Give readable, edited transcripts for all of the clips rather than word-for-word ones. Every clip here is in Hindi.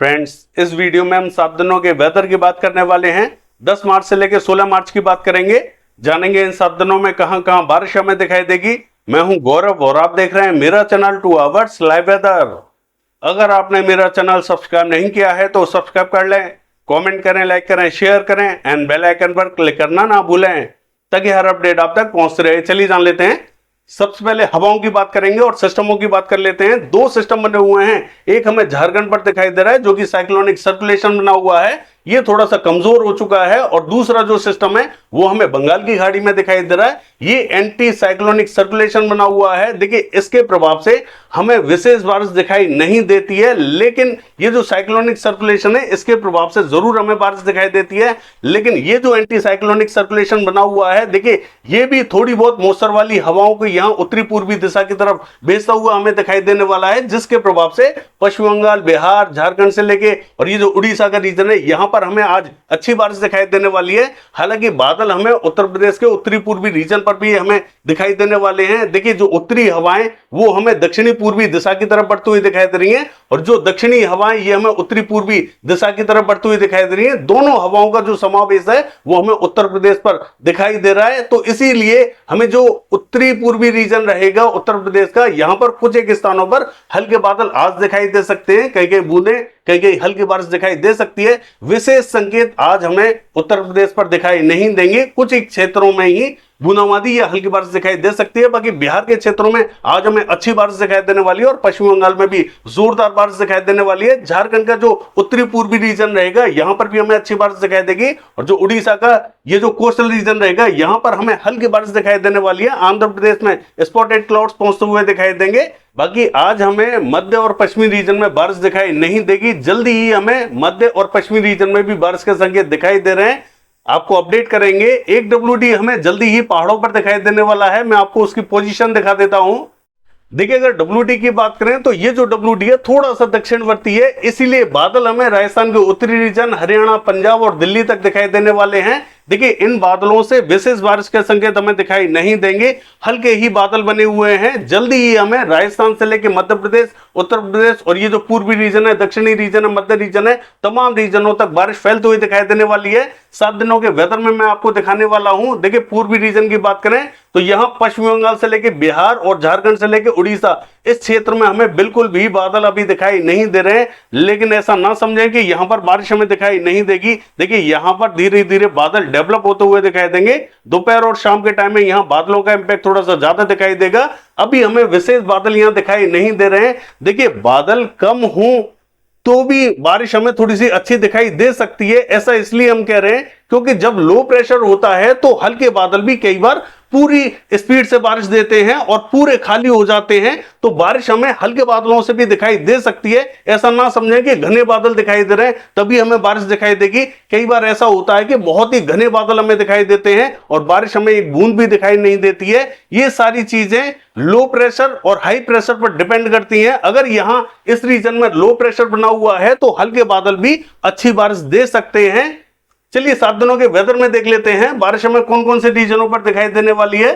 फ्रेंड्स, इस वीडियो में हम 7 दिनों के वेदर की बात करने वाले हैं। 10 मार्च से लेकर 16 मार्च की बात करेंगे। जानेंगे इन 7 दिनों में कहां कहां बारिश हमें दिखाई देगी। मैं हूं गौरव और आप देख रहे हैं मेरा चैनल 2 आवर्स लाइव वेदर। अगर आपने मेरा चैनल सब्सक्राइब नहीं किया है तो सब्सक्राइब कर लें, कमेंट करें, लाइक करें, शेयर करें एंड बेल आइकन पर क्लिक करना ना भूलें ताकि हर अपडेट आप तक पहुंचते रहे। चलिए जान लेते हैं। सबसे पहले हवाओं की बात करेंगे और सिस्टमों की बात कर लेते हैं। 2 सिस्टम बने हुए हैं। एक हमें झारखंड पर दिखाई दे रहा है जो कि साइक्लोनिक सर्कुलेशन बना हुआ है, ये थोड़ा सा कमजोर हो चुका है। और दूसरा जो सिस्टम है वो हमें बंगाल की खाड़ी में दिखाई दे रहा है, ये एंटी साइक्लोनिक सर्कुलेशन बना हुआ है। देखिए, इसके प्रभाव से हमें विशेष बारिश दिखाई नहीं देती है, लेकिन ये जो साइक्लोनिक सर्कुलेशन है इसके प्रभाव से जरूर हमें बारिश दिखाई देती है। लेकिन ये जो एंटी साइक्लोनिक सर्कुलेशन बना हुआ है, देखिए ये भी थोड़ी बहुत मौसर वाली हवाओं को यहां उत्तरी पूर्वी दिशा की तरफ भेजता हुआ हमें दिखाई देने वाला है, जिसके प्रभाव से पश्चिम बंगाल, बिहार, झारखंड से लेके और ये जो उड़ीसा का रीजन है यहां पर हमें आज अच्छी बारिश दिखाई देने वाली है। हालांकि बादल हमें उत्तर प्रदेश के उत्तरी पूर्वी रीजन पर भी हमें दिखाई देने वाले हैं। देखिए, जो उत्तरी हवाएं वो हमें दक्षिणी पूर्वी दिशा की तरफ बढ़ती हुई दिखाई दे रही हैं और जो दक्षिणी हवाएं ये हमें उत्तरी पूर्वी दिशा की तरफ बढ़ती हुई दिखाई दे रही हैं। दोनों हवाओं का जो समावेश है वो हमें उत्तर प्रदेश पर दिखाई दे रहा है। तो इसीलिए हमें जो उत्तरी पूर्वी रीजन रहेगा उत्तर प्रदेश का, यहां पर कुछ एक स्थानों पर हल्के बादल आज दिखाई दे सकते हैं, कहीं कहीं बूंदे, कहीं कहीं हल्की बारिश दिखाई दे सकती है। विशेष संकेत आज हमें उत्तर प्रदेश पर दिखाई नहीं देंगे। कुछ एक क्षेत्रों में ही बूंदाबांदी या हल्की बारिश दिखाई दे सकती है। बाकी बिहार के क्षेत्रों में आज हमें अच्छी बारिश दिखाई देने वाली है और पश्चिम बंगाल में भी जोरदार बारिश दिखाई देने वाली है। झारखंड का जो उत्तरी पूर्वी रीजन रहेगा यहां पर भी हमें अच्छी बारिश दिखाई देगी और जो उड़ीसा का ये जो कोस्टल रीजन रहेगा यहां पर हमें हल्की बारिश दिखाई देने वाली है। आंध्र प्रदेश में स्पॉटेड क्लाउड्स पहुंचते हुए दिखाई देंगे। बाकी आज हमें मध्य और पश्चिमी रीजन में बारिश दिखाई नहीं देगी। जल्दी ही हमें मध्य और पश्चिमी रीजन में भी बारिश के संकेत दिखाई दे रहे हैं, आपको अपडेट करेंगे। एक WD हमें जल्दी ही पहाड़ों पर दिखाई देने वाला है, मैं आपको उसकी पोजीशन दिखा देता हूं। देखिए, अगर WD की बात करें तो ये जो WD है थोड़ा सा दक्षिणवर्ती है, इसीलिए बादल हमें राजस्थान के उत्तरी रीजन, हरियाणा, पंजाब और दिल्ली तक दिखाई देने वाले हैं। देखिए, इन बादलों से विशेष बारिश के संकेत हमें दिखाई नहीं देंगे, हल्के ही बादल बने हुए हैं। जल्दी ही हमें राजस्थान से लेकर मध्य प्रदेश, उत्तर प्रदेश और ये जो पूर्वी रीजन है, दक्षिणी रीजन है, मध्य रीजन है, तमाम रीजनों तक बारिश फैलती हुई दिखाई देने वाली है। 7 दिनों के वेदर में मैं आपको दिखाने वाला हूं। देखिए, पूर्वी रीजन की बात करें तो यहां पश्चिम बंगाल से लेकर बिहार और झारखंड से लेकर उड़ीसा, इस क्षेत्र में हमें बिल्कुल भी बादल अभी दिखाई नहीं दे रहे हैं। लेकिन ऐसा ना समझें कि यहां पर बारिश हमें दिखाई नहीं देगी। देखिए, यहां पर धीरे धीरे बादल डेवलप होते हुए दिखाई देंगे। दोपहर और शाम के टाइम में यहां बादलों का इंपैक्ट थोड़ा सा ज्यादा दिखाई देगा। अभी हमें विशेष बादल यहां दिखाई नहीं दे रहे हैं। देखिए, बादल कम हो तो भी बारिश हमें थोड़ी सी अच्छी दिखाई दे सकती है। ऐसा इसलिए हम कह रहे हैं क्योंकि जब लो प्रेशर होता है तो हल्के बादल भी कई बार पूरी स्पीड से बारिश देते हैं और पूरे खाली हो जाते हैं, तो बारिश हमें हल्के बादलों से भी दिखाई दे सकती है। ऐसा ना समझें कि घने बादल दिखाई दे रहे हैं तभी हमें बारिश दिखाई देगी। कई बार ऐसा होता है कि बहुत ही घने बादल हमें दिखाई देते हैं और बारिश हमें एक बूंद भी दिखाई नहीं देती है। ये सारी चीजें लो प्रेशर और हाई प्रेशर पर डिपेंड करती हैं। अगर यहां इस रीजन में लो प्रेशर बना हुआ है तो हल्के बादल भी अच्छी बारिश दे सकते हैं। चलिए 7 दिनों के वेदर में देख लेते हैं बारिश हमें कौन कौन से रीजनों पर दिखाई देने वाली है।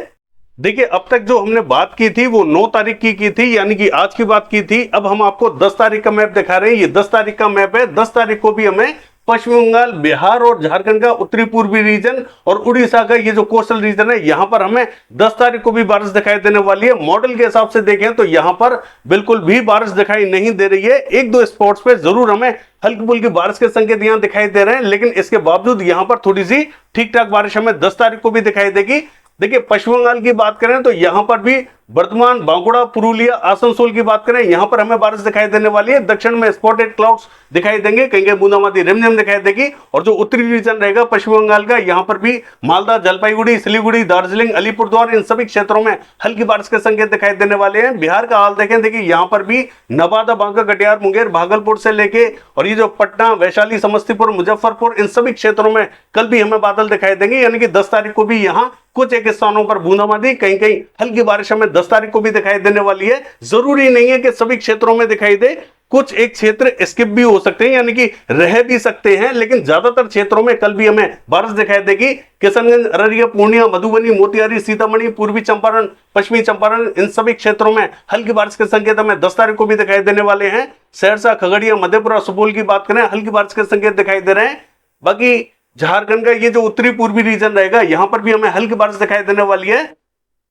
देखिए, अब तक जो हमने बात की थी वो 9 तारीख की थी, यानी कि आज की बात की थी। अब हम आपको 10 तारीख का मैप दिखा रहे हैं। ये 10 तारीख का मैप है। 10 तारीख को भी हमें पश्चिम बंगाल, बिहार और झारखंड का उत्तरी पूर्वी रीजन और उड़ीसा का ये जो कोस्टल रीजन है यहां पर हमें 10 तारीख को भी बारिश दिखाई देने वाली है। मॉडल के हिसाब से देखें तो यहां पर बिल्कुल भी बारिश दिखाई नहीं दे रही है। 1-2 स्पॉट्स पे जरूर हमें हल्की फुल्की बारिश के संकेत यहां दिखाई दे रहे हैं, लेकिन इसके बावजूद यहां पर थोड़ी सी ठीक ठाक बारिश हमें 10 तारीख को भी दिखाई देगी। देखिए, पश्चिम बंगाल की बात करें तो यहां पर भी वर्धमान, बांकुड़ा, पुरुलिया, आसनसोल की बात करें यहां पर हमें बारिश दिखाई देने वाली है। दक्षिण में स्पॉटेड क्लाउड्स दिखाई देंगे, कहीं कहीं बूंदाबांदी रिमझिम दिखाई देगी। और जो उत्तरी रीजन रहेगा पश्चिम बंगाल का, यहां पर भी मालदा, जलपाईगुड़ी, सिलीगुड़ी, दार्जिलिंग, अलीपुरद्वार, इन सभी क्षेत्रों में हल्की बारिश के संकेत दिखाई देने वाले हैं। बिहार का हाल देखें, देखिए यहां पर भी नवादा, बांका, कटिहार, मुंगेर, भागलपुर से लेके और ये जो पटना, वैशाली, समस्तीपुर, मुजफ्फरपुर, इन सभी क्षेत्रों में कल भी हमें बादल दिखाई देंगे। यानी कि 10 तारीख को भी यहां कुछ एक स्थानों पर बूंदाबांदी, कहीं कहीं हल्की बारिश हमें 10 तारीख को भी दिखाई देने वाली है। जरूरी नहीं है कि सभी क्षेत्रों में दिखाई दे, कुछ एक क्षेत्र स्किप भी हो सकते हैं, यानी कि रह भी सकते हैं, लेकिन ज्यादातर क्षेत्रों में कल भी हमें बारिश दिखाई देगी। किशनगंज, अररिया, पूर्णिया, मधुबनी, मोतिहारी, सीतामढ़ी, पूर्वी चंपारण, पश्चिमी चंपारण, इन सभी क्षेत्रों में हल्की बारिश के संकेत हमें 10 तारीख को भी दिखाई देने वाले हैं। सहरसा, खगड़िया, मधेपुरा, सुपौल की बात करें, हल्की बारिश के संकेत दिखाई दे रहे हैं। बाकी झारखंड का ये जो उत्तरी पूर्वी रीजन रहेगा, यहां पर भी हमें हल्की बारिश दिखाई देने वाली है।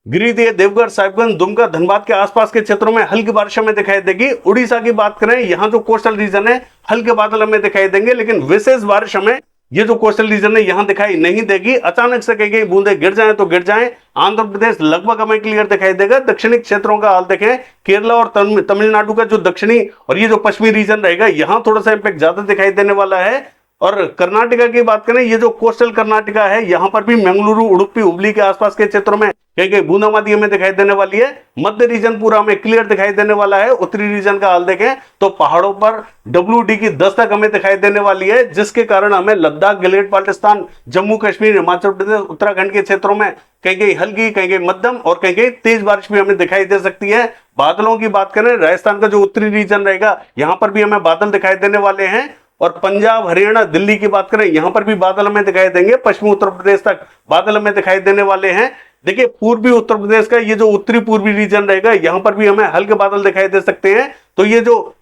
गिरिडीह, देवघर, साहिबगंज, दुमका, धनबाद के आसपास के क्षेत्रों में हल्की बारिश हमें दिखाई देगी। उड़ीसा की बात करें, यहाँ जो कोस्टल रीजन है, हल्के बादल हमें दिखाई देंगे, लेकिन विशेष बारिश हमें ये जो कोस्टल रीजन है यहाँ दिखाई नहीं देगी। अचानक से कहीं कहीं बूंदे गिर जाएं तो गिर जाएं। आंध्र प्रदेश लगभग हमें क्लियर दिखाई देगा। दक्षिणी क्षेत्रों का हाल देखें, केरला और तमिलनाडु का जो दक्षिणी और ये जो पश्चिमी रीजन रहेगा, यहाँ थोड़ा सा इंपैक्ट ज्यादा दिखाई देने वाला है। और कर्नाटका की बात करें, ये जो कोस्टल कर्नाटका है, यहां पर भी मंगलुरु, उडुपी, हुबली के आसपास के क्षेत्रों में कहीं कहीं बूंदाबांदी हमें दिखाई देने वाली है। मध्य रीजन पूरा हमें क्लियर दिखाई देने वाला है। उत्तरी रीजन का हाल देखें तो पहाड़ों पर WD की दस्तक हमें दिखाई देने वाली है, जिसके कारण हमें लद्दाख, गिलगित बाल्टिस्तान, जम्मू कश्मीर, हिमाचल प्रदेश, उत्तराखंड के क्षेत्रों में कहीं कहीं हल्की, कहीं कहीं मध्यम और कहीं कहीं तेज बारिश भी हमें दिखाई दे सकती है। बादलों की बात करें, राजस्थान का जो उत्तरी रीजन रहेगा, यहां पर भी हमें बादल दिखाई देने वाले हैं। और पंजाब, हरियाणा, दिल्ली की बात करें, यहां पर भी बादल हमें दिखाई देंगे। पश्चिमी उत्तर प्रदेश तक बादल हमें दिखाई देने वाले हैं। देखिए, पूर्वी उत्तर प्रदेश का ये जो उत्तरी पूर्वी रीजन रहेगा, यहां पर भी हमें हल्के बादल दिखाई दे सकते हैं। तो ये जो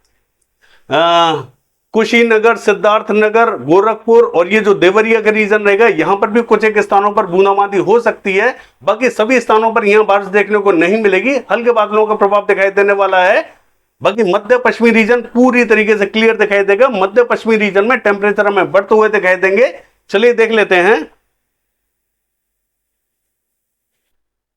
कुशीनगर, सिद्धार्थनगर, गोरखपुर और ये जो देवरिया का रीजन रहेगा, यहां पर भी कुछ एक स्थानों पर बूंदाबांदी हो सकती है। बाकी सभी स्थानों पर यहां बारिश देखने को नहीं मिलेगी, हल्के बादलों का प्रभाव दिखाई देने वाला है। बाकी मध्य पश्चिमी रीजन पूरी तरीके से क्लियर दिखाई देगा। मध्य पश्चिमी रीजन में टेम्परेचर हमें बढ़ते हुए दिखाई देंगे। चलिए देख लेते हैं।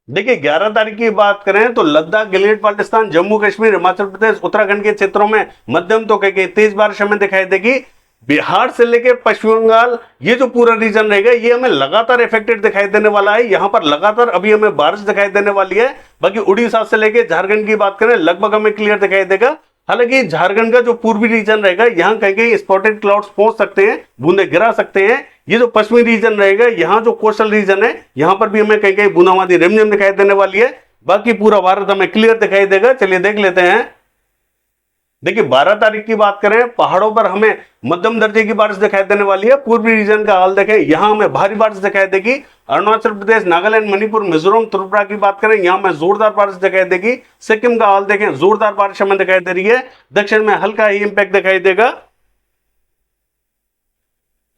देखिए, 11 तारीख की बात करें तो लद्दाख, गिलगित बाल्टिस्तान, जम्मू कश्मीर, हिमाचल प्रदेश, उत्तराखंड के क्षेत्रों में मध्यम तो कहीं तेज बारिश हमें दिखाई देगी। बिहार से लेके पश्चिम बंगाल, ये जो पूरा रीजन रहेगा, ये हमें लगातार इफेक्टेड दिखाई देने वाला है। यहां पर लगातार अभी हमें बारिश दिखाई देने वाली है। बाकी उड़ीसा से लेके झारखंड की बात करें, लगभग हमें क्लियर दिखाई देगा। हालांकि झारखंड का जो पूर्वी रीजन रहेगा, यहाँ कहीं कहीं स्पॉटेड क्लाउड्स पहुंच सकते हैं, बूंदे गिरा सकते हैं। ये जो पश्चिमी रीजन रहेगा, यहाँ जो कोस्टल रीजन है, यहाँ पर भी हमें कहीं कहीं बूंदाबांदी रिमझिम दिखाई देने वाली है। बाकी पूरा भारत हमें क्लियर दिखाई देगा। चलिए देख लेते हैं। देखिए, 12 तारीख की बात करें, पहाड़ों पर हमें मध्यम दर्जे की बारिश दिखाई देने वाली है। पूर्वी रीजन का हाल देखें, यहां हमें भारी बारिश दिखाई देगी। अरुणाचल प्रदेश, नागालैंड, मणिपुर, मिजोरम, त्रिपुरा की बात करें, यहां हमें जोरदार बारिश दिखाई देगी। सिक्किम का हाल देखें, जोरदार बारिश हमें दिखाई दे रही है। दक्षिण में हल्का ही इंपैक्ट दिखाई देगा।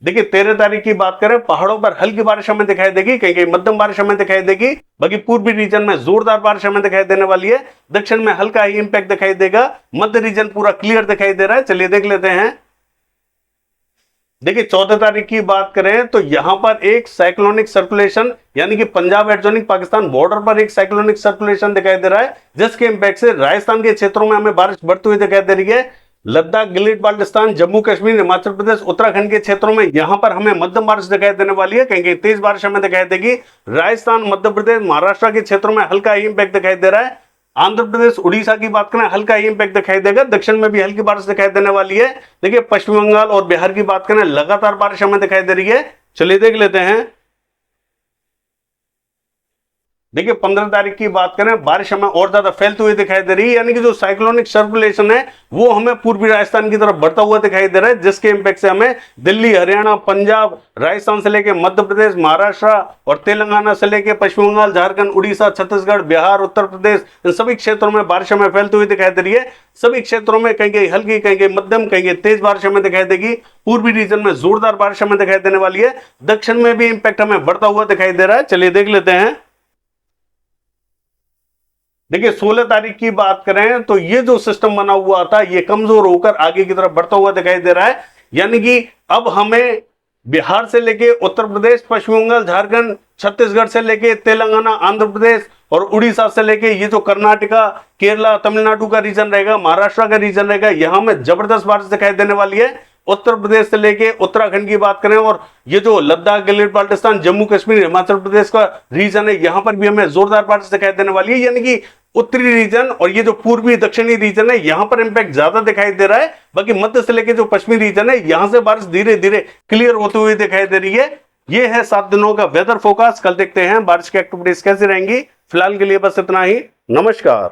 देखिए, 13 तारीख की बात करें, पहाड़ों पर हल्की बारिश हमें दिखाई देगी, कहीं कहीं मध्यम बारिश हमें दिखाई देगी। बाकी पूर्वी रीजन में जोरदार बारिश हमें दिखाई देने वाली है। दक्षिण में हल्का ही इंपैक्ट दिखाई देगा। मध्य रीजन पूरा क्लियर दिखाई दे रहा है। चलिए देख लेते हैं। देखिए, 14 तारीख की बात करें तो यहां पर एक साइक्लोनिक सर्कुलेशन, यानी कि पंजाब एडजॉइनिंग पाकिस्तान बॉर्डर पर एक साइक्लोनिक सर्कुलेशन दिखाई दे रहा है, जिसके इंपैक्ट से राजस्थान के क्षेत्रों में हमें बारिश बढ़ती हुई दिखाई दे रही है। लद्दाख, गिलगित बाल्टिस्तान, जम्मू कश्मीर, हिमाचल प्रदेश, उत्तराखंड के क्षेत्रों में यहां पर हमें मध्यम बारिश दिखाई देने वाली है, कहीं कहीं तेज बारिश हमें दिखाई देगी। राजस्थान, मध्य प्रदेश, महाराष्ट्र के क्षेत्रों में हल्का ही इंपैक्ट दिखाई दे रहा है। आंध्र प्रदेश, उड़ीसा की बात करें, हल्का ही इंपैक्ट दिखाई देगा। दक्षिण में भी हल्की बारिश दिखाई देने वाली है। देखिए, पश्चिम बंगाल और बिहार की बात करें, लगातार बारिश हमें दिखाई दे रही है। चलिए देख लेते हैं। देखिए, 15 तारीख की बात करें, बारिश हमें और ज्यादा फैलती हुई दिखाई दे रही है, यानी कि जो साइक्लोनिक सर्कुलेशन है वो हमें पूर्वी राजस्थान की तरफ बढ़ता हुआ दिखाई दे रहा है, जिसके इंपैक्ट से हमें दिल्ली, हरियाणा, पंजाब, राजस्थान से लेकर मध्य प्रदेश, महाराष्ट्र और तेलंगाना से लेकर पश्चिम बंगाल, झारखंड, उड़ीसा, छत्तीसगढ़, बिहार, उत्तर प्रदेश, इन सभी क्षेत्रों में बारिश हमें फैलती हुई दिखाई दे रही है। सभी क्षेत्रों में कहीं कहीं हल्की, कहीं कहीं मध्यम, कहीं कहीं तेज बारिश हमें दिखाई देगी। पूर्वी रीजन में जोरदार बारिश हमें दिखाई देने वाली है। दक्षिण में भी इंपैक्ट हमें बढ़ता हुआ दिखाई दे रहा है। चलिए देख लेते हैं। देखिए, 16 तारीख की बात करें तो ये जो सिस्टम बना हुआ था, ये कमजोर होकर आगे की तरफ बढ़ता हुआ दिखाई दे रहा है, यानी कि अब हमें बिहार से लेके उत्तर प्रदेश, पश्चिम बंगाल, झारखंड, छत्तीसगढ़ से लेके तेलंगाना, आंध्र प्रदेश और उड़ीसा से लेके ये जो कर्नाटका, केरला, तमिलनाडु का रीजन रहेगा, महाराष्ट्र का रीजन रहेगा, यहां में जबरदस्त बारिश दिखाई देने वाली है। उत्तर प्रदेश से लेके उत्तराखंड की बात करें और ये जो लद्दाख, गिलगित बाल्टिस्तान, जम्मू कश्मीर, हिमाचल प्रदेश का रीजन है, यहां पर भी हमें जोरदार बारिश दिखाई देने वाली है, यानी कि उत्तरी रीजन और ये जो पूर्वी दक्षिणी रीजन है, यहां पर इंपैक्ट ज्यादा दिखाई दे रहा है। बाकी मध्य से लेके जो पश्चिमी रीजन है, यहां से बारिश धीरे धीरे क्लियर होते हुए दिखाई दे रही है। ये है 7 दिनों का वेदर फोरकास्ट। कल देखते हैं बारिश की एक्टिविटीज कैसी रहेंगी। फिलहाल के लिए बस इतना ही। नमस्कार।